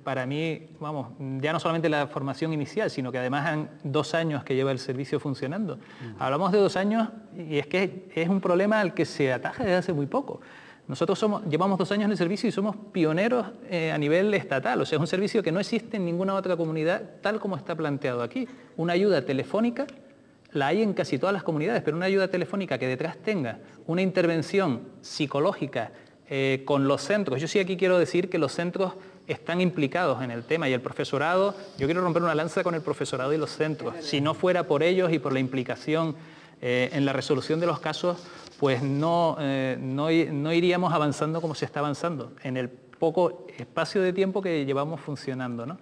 Para mí, vamos, ya no solamente la formación inicial, sino que además han 2 años que lleva el servicio funcionando. Hablamos de 2 años y es que es un problema al que se ataja desde hace muy poco. Nosotros llevamos 2 años en el servicio y somos pioneros a nivel estatal. O sea, es un servicio que no existe en ninguna otra comunidad tal como está planteado aquí. Una ayuda telefónica la hay en casi todas las comunidades, pero una ayuda telefónica que detrás tenga una intervención psicológica con los centros. Yo sí aquí quiero decir que los centros están implicados en el tema y el profesorado, yo quiero romper una lanza con el profesorado y los centros. Si no fuera por ellos y por la implicación en la resolución de los casos, pues no iríamos avanzando como se está avanzando, en el poco espacio de tiempo que llevamos funcionando, ¿no?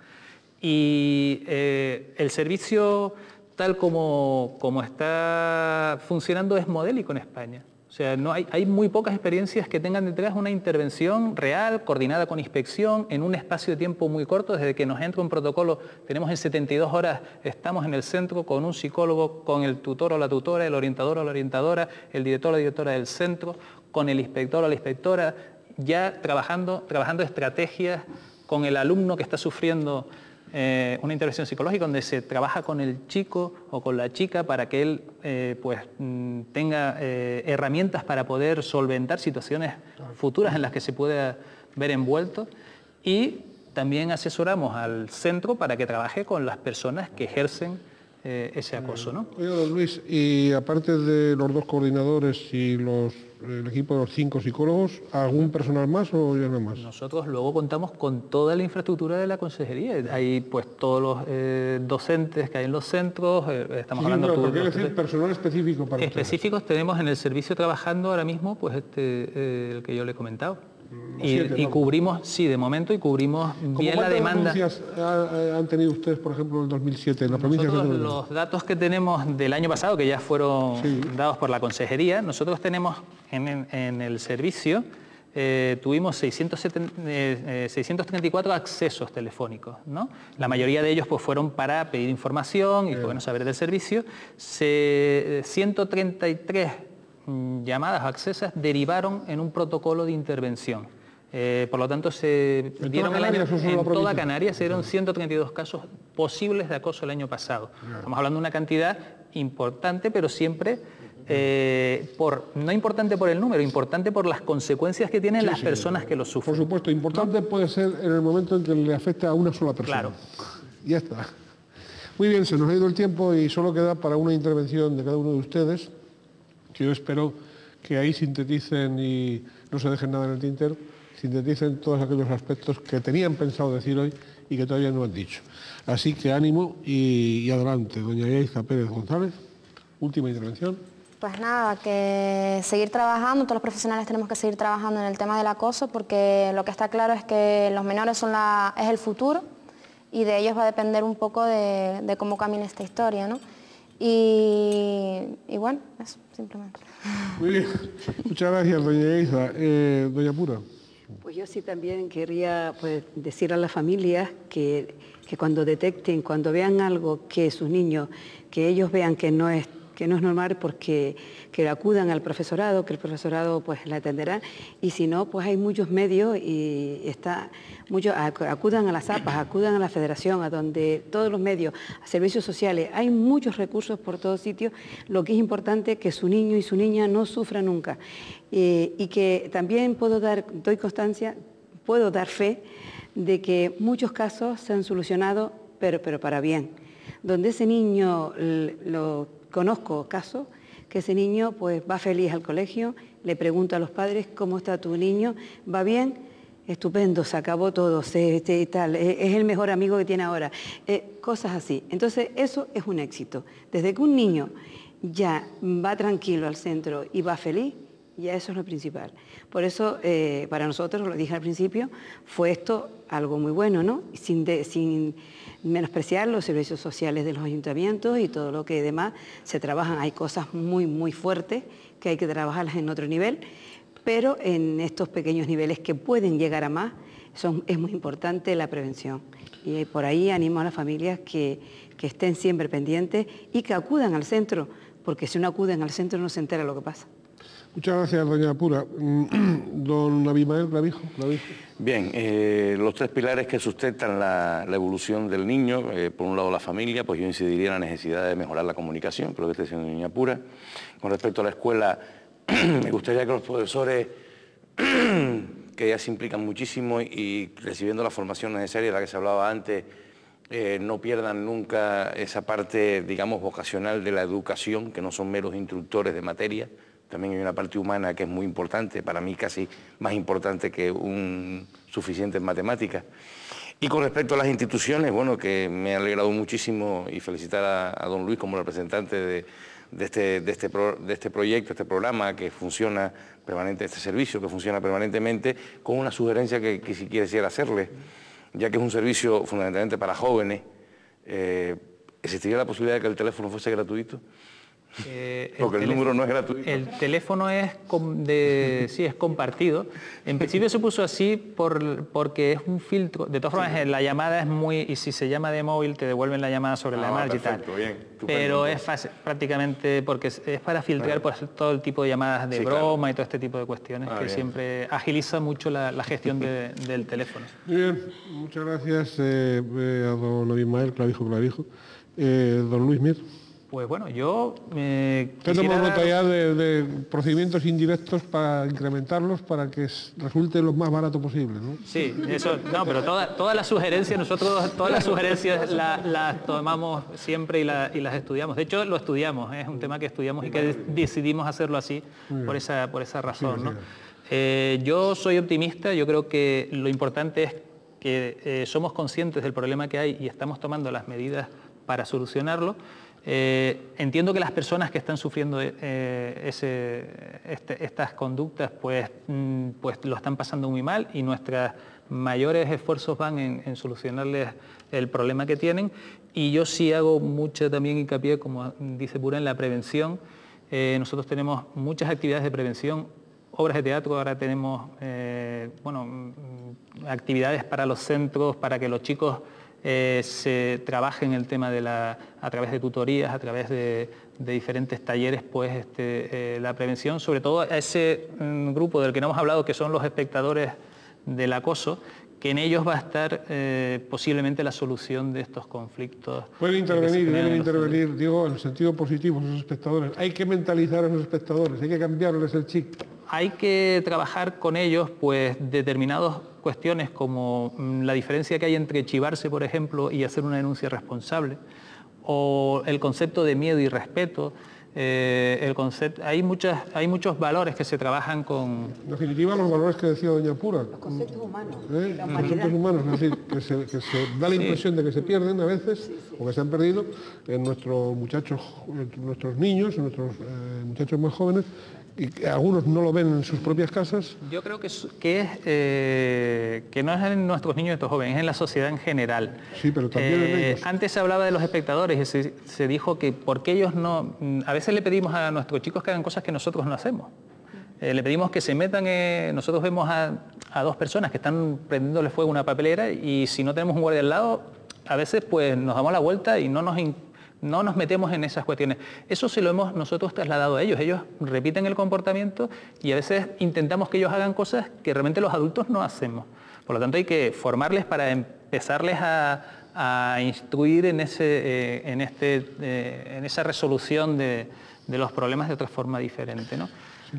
Y el servicio, tal como está funcionando, es modélico en España. O sea, hay muy pocas experiencias que tengan detrás una intervención real, coordinada con inspección, en un espacio de tiempo muy corto. Desde que nos entra un protocolo, tenemos en 72 horas, estamos en el centro con un psicólogo, con el tutor o la tutora, el orientador o la orientadora, el director o la directora del centro, con el inspector o la inspectora, ya trabajando estrategias con el alumno que está sufriendo una intervención psicológica, donde se trabaja con el chico o con la chica para que él tenga herramientas para poder solventar situaciones futuras en las que se pueda ver envuelto, y también asesoramos al centro para que trabaje con las personas que ejercen ese acoso, ¿no? Oye, don Luis, y aparte de los 2 coordinadores y el equipo de los 5 psicólogos, ¿algún personal más o ya no más? Nosotros luego contamos con toda la infraestructura de la consejería. Hay pues todos los docentes que hay en los centros, estamos hablando... Pero ¿por qué decir personal específico para específicos ustedes? Tenemos en el servicio trabajando ahora mismo pues el que yo le he comentado. Y cubrimos, sí, de momento, y cubrimos bien la demanda. ¿Cuántas denuncias han tenido ustedes, por ejemplo, en el 2007 en la provincia de Nosotros, los datos que tenemos del año pasado, que ya fueron dados por la consejería, nosotros tenemos en el servicio, tuvimos 634 accesos telefónicos, ¿no? La mayoría de ellos pues, fueron para pedir información y bueno, saber del servicio. 133 llamadas o accesas derivaron en un protocolo de intervención. Por lo tanto, se dieron en toda Canarias se dieron 132 casos posibles de acoso el año pasado. Estamos hablando de una cantidad importante, pero siempre no importante por el número, importante por las consecuencias que tienen las personas que lo sufren. Por supuesto, importante puede ser en el momento en que le afecte a una sola persona. Claro. Ya está. Muy bien, se nos ha ido el tiempo y solo queda para una intervención de cada uno de ustedes, que yo espero que ahí sinteticen y no se dejen nada en el tintero, sinteticen todos aquellos aspectos que tenían pensado decir hoy y que todavía no han dicho. Así que ánimo y adelante. Doña Yaiza Pérez González, última intervención. Pues nada, que seguir trabajando, todos los profesionales tenemos que seguir trabajando en el tema del acoso, porque lo que está claro es que los menores es el futuro y de ellos va a depender un poco de cómo camine esta historia, ¿no? Y bueno, eso, simplemente. Muy bien, muchas gracias, doña Yaiza. Doña Pura. Pues yo sí también querría decir a las familias que cuando detecten, cuando vean algo que sus niños, que ellos vean que no es normal, porque que acudan al profesorado, que el profesorado pues la atenderá, y si no, pues hay muchos medios y acudan a las APAs, acudan a la federación, a donde todos los medios, a servicios sociales, hay muchos recursos por todos sitios. Lo que es importante es que su niño y su niña no sufran nunca, y que también puedo dar fe de que muchos casos se han solucionado, pero para bien, donde ese niño conozco casos que ese niño pues va feliz al colegio, le pregunta a los padres cómo está tu niño, va bien, estupendo, se acabó todo, tal, es el mejor amigo que tiene ahora, cosas así. Entonces eso es un éxito. Desde que un niño ya va tranquilo al centro y va feliz, ya eso es lo principal. Por eso, para nosotros, lo dije al principio, fue esto algo muy bueno, ¿no? Sin menospreciar los servicios sociales de los ayuntamientos y todo lo que demás se trabajan. Hay cosas muy, muy fuertes que hay que trabajarlas en otro nivel, pero en estos pequeños niveles que pueden llegar a más, es muy importante la prevención. Y por ahí animo a las familias que estén siempre pendientes y que acudan al centro, porque si no acuden al centro no se entera lo que pasa. Muchas gracias, doña Pura. Don Abimael Clavijo. Bien, los tres pilares que sustentan la evolución del niño, por un lado la familia, pues yo incidiría en la necesidad de mejorar la comunicación, creo que está diciendo doña Pura. Con respecto a la escuela, me gustaría que los profesores, que ya se implican muchísimo y recibiendo la formación necesaria de la que se hablaba antes, no pierdan nunca esa parte, digamos, vocacional de la educación, que no son meros instructores de materia. También hay una parte humana que es muy importante, para mí casi más importante que un suficiente en matemáticas. Y con respecto a las instituciones, bueno, que me ha alegrado muchísimo y felicitar a don Luis como representante de este proyecto, este programa que funciona permanente, este servicio que funciona permanentemente, con una sugerencia que si quisiera hacerle, ya que es un servicio fundamentalmente para jóvenes, ¿existiría la posibilidad de que el teléfono fuese gratuito? Porque el número no es gratuito. El teléfono es compartido. En principio se puso así porque es un filtro. De todas formas, la llamada es muy... Y si se llama de móvil, te devuelven la llamada sobre la marcha y tal. Bien, pero es fácil, prácticamente porque es para filtrar pues, todo el tipo de llamadas de broma y todo este tipo de cuestiones que bien. Siempre agiliza mucho la gestión del teléfono. Muy bien, muchas gracias a don Abimael Clavijo. Don Luis Mir. Pues bueno, yo Tenemos nota ya de procedimientos indirectos para incrementarlos para que resulte lo más barato posible, ¿no? Sí, eso, no, pero todas las sugerencias, nosotros todas las sugerencias las tomamos siempre y las estudiamos. De hecho, lo estudiamos, es un tema que estudiamos y que decidimos hacerlo así por esa razón, ¿no? Yo soy optimista, yo creo que lo importante es que somos conscientes del problema que hay y estamos tomando las medidas para solucionarlo. Entiendo que las personas que están sufriendo estas conductas pues lo están pasando muy mal y nuestros mayores esfuerzos van en solucionarles el problema que tienen, y yo sí hago mucho también hincapié, como dice Pura, en la prevención. Nosotros tenemos muchas actividades de prevención, obras de teatro, ahora tenemos actividades para los centros, para que los chicos se trabaje en el tema a través de tutorías, a través de diferentes talleres, pues la prevención, sobre todo a ese grupo del que no hemos hablado, que son los espectadores del acoso, que en ellos va a estar posiblemente la solución de estos conflictos. Pueden intervenir, digo, en el sentido positivo, esos espectadores. Hay que mentalizar a esos espectadores, hay que cambiarles el chip. Hay que trabajar con ellos, pues, determinadas cuestiones como la diferencia que hay entre chivarse, por ejemplo, y hacer una denuncia responsable, o el concepto de miedo y respeto. Hay muchos valores que se trabajan con... En definitiva, los valores que decía doña Pura. Los conceptos humanos. Los conceptos humanos, es decir, que se da la impresión de que se pierden a veces, o que se han perdido en nuestros muchachos, nuestros niños, en nuestros muchachos más jóvenes, y que algunos no lo ven en sus propias casas. Yo creo que no es en nuestros niños y estos jóvenes, es en la sociedad en general. Sí, pero también en ellos. Antes se hablaba de los espectadores y se dijo que porque ellos no... A veces le pedimos a nuestros chicos que hagan cosas que nosotros no hacemos. Le pedimos que se metan... nosotros vemos a dos personas que están prendiéndole fuego a una papelera y si no tenemos un guardia al lado, a veces pues nos damos la vuelta y no nos metemos en esas cuestiones. Eso se lo hemos nosotros trasladado a ellos. Ellos repiten el comportamiento y a veces intentamos que ellos hagan cosas que realmente los adultos no hacemos. Por lo tanto, hay que formarles para empezarles a instruir en esa resolución de los problemas de otra forma diferente, ¿no? Sí,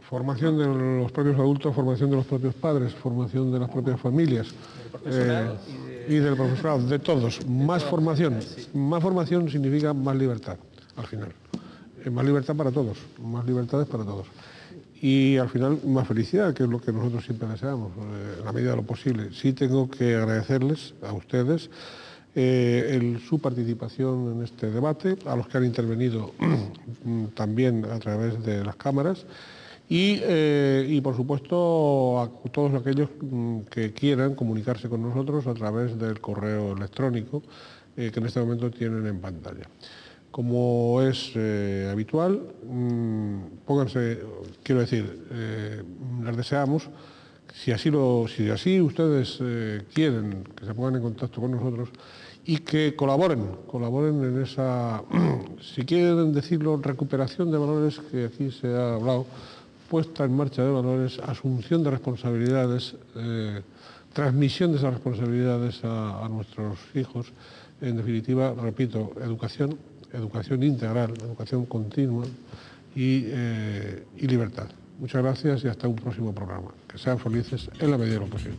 formación de los propios adultos, formación de los propios padres, formación de las propias familias. Y del profesorado, de todos. Más formación. Más formación significa más libertad, al final. Más libertad para todos, más libertades para todos. y al final más felicidad, que es lo que nosotros siempre deseamos, en la medida de lo posible. Sí tengo que agradecerles a ustedes su participación en este debate, a los que han intervenido también a través de las cámaras y por supuesto a todos aquellos que quieran comunicarse con nosotros a través del correo electrónico que en este momento tienen en pantalla. Como es habitual, pónganse, quiero decir, les deseamos, si así ustedes quieren, que se pongan en contacto con nosotros y que colaboren en esa, si quieren decirlo, recuperación de valores que aquí se ha hablado, puesta en marcha de valores, asunción de responsabilidades, transmisión de esas responsabilidades a nuestros hijos, en definitiva, repito, educación integral, educación continua y libertad. Muchas gracias y hasta un próximo programa. Que sean felices en la medida de lo posible.